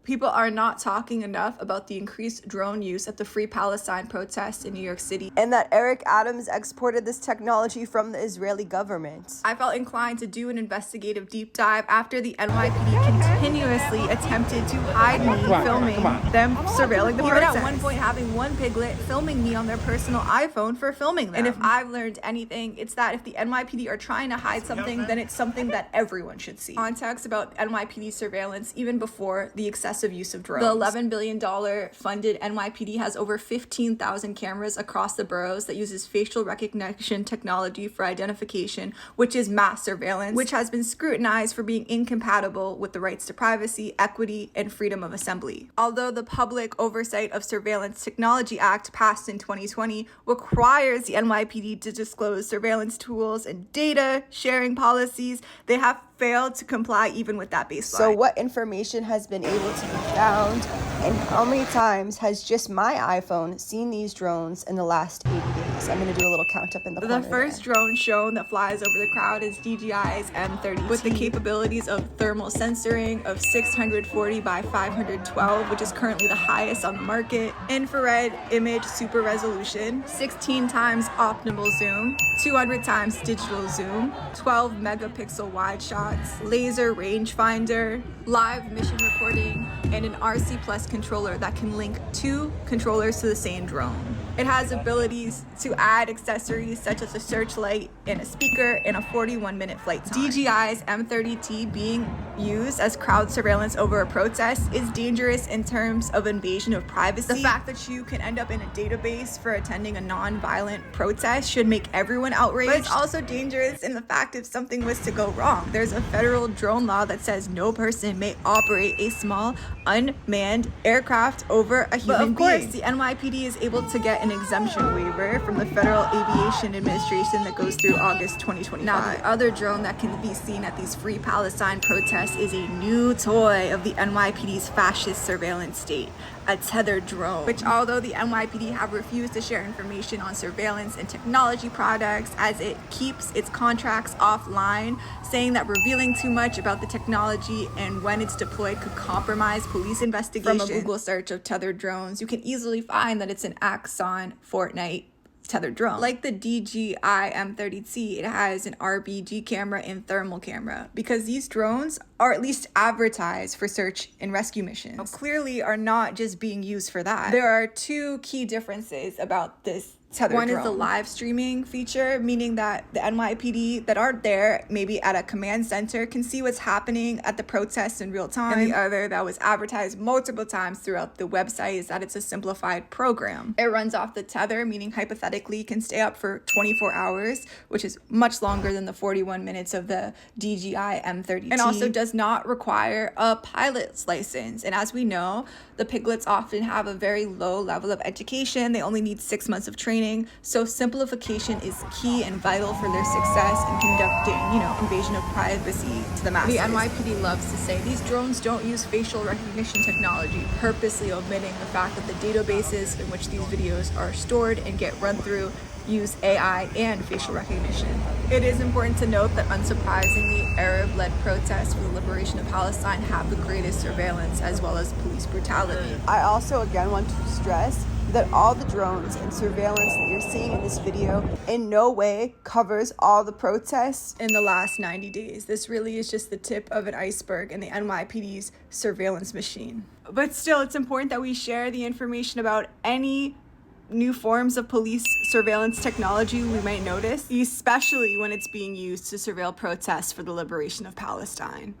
People are not talking enough about the increased drone use at the Free Palestine protests in New York City, and that Eric Adams exported this technology from the Israeli government. I felt inclined to do an investigative deep dive after the NYPD continuously attempted to hide me filming them surveilling the protest. Even at one point having one piglet filming me on their personal iPhone for filming them. And if I've learned anything, it's that if the NYPD are trying to hide something, then it's something that everyone should see. Context about NYPD surveillance even before the excessive use of drones. The $11 billion funded NYPD has over 15,000 cameras across the boroughs that uses facial recognition technology for identification, which is mass surveillance, which has been scrutinized for being incompatible with the rights to privacy, equity, and freedom of assembly. Although the Public Oversight of Surveillance Technology Act passed in 2020 requires the NYPD to disclose surveillance tools and data sharing policies, they have failed to comply even with that baseline. So what information has been able to be found, and how many times has just my iPhone seen these drones in the last 80 days? I'm going to do a little count up in the corner. The first drone shown that flies over the crowd is DJI's M30T with the capabilities of thermal censoring of 640 by 512, which is currently the highest on the market, infrared image super resolution, 16 times optimal zoom, 200 times digital zoom, 12 megapixel wide shots, laser rangefinder, live mission recording, and an RC Plus controller that can link 2 controllers to the same drone. It has abilities to add accessories such as a searchlight and a speaker and a 41-minute flight time. DJI's M30T being used as crowd surveillance over a protest is dangerous in terms of invasion of privacy. The fact that you can end up in a database for attending a non-violent protest should make everyone outraged. But it's also dangerous in the fact if something was to go wrong. There's a federal drone law that says no person may operate a small unmanned aircraft over a human being. But of course, the NYPD is able to get an exemption waiver from the Federal Aviation Administration that goes through August 2025. Now, the other drone that can be seen at these Free Palestine protests is a new toy of the NYPD's fascist surveillance state, a tethered drone, which although the NYPD have refused to share information on surveillance and technology products as it keeps its contracts offline, saying that revealing too much about the technology and when it's deployed could compromise police investigations. From a Google search of tethered drones, you can easily find that it's an Axon Fortnite tethered drone. Like the DJI M30T, it has an RBG camera and thermal camera because these drones are at least advertised for search and rescue missions. Clearly are not just being used for that. There are 2 key differences about this tethered drone. One is the live streaming feature, meaning that the NYPD that aren't there, maybe at a command center, can see what's happening at the protests in real time. And the other that was advertised multiple times throughout the website is that it's a simplified program. It runs off the tether, meaning hypothetically can stay up for 24 hours, which is much longer than the 41 minutes of the DJI M30T. And also does not require a pilot's license. And as we know, the piglets often have a very low level of education. They only need 6 months of training. So simplification is key and vital for their success in conducting, invasion of privacy to the masses. The NYPD loves to say these drones don't use facial recognition technology, purposely omitting the fact that the databases in which these videos are stored and get run through use AI and facial recognition. It is important to note that unsurprisingly, Arab-led protests for the liberation of Palestine have the greatest surveillance as well as police brutality. I also again want to stress that all the drones and surveillance that you're seeing in this video in no way covers all the protests in the last 90 days. This really is just the tip of an iceberg in the NYPD's surveillance machine. But still, it's important that we share the information about any new forms of police surveillance technology we might notice, especially when it's being used to surveil protests for the liberation of Palestine.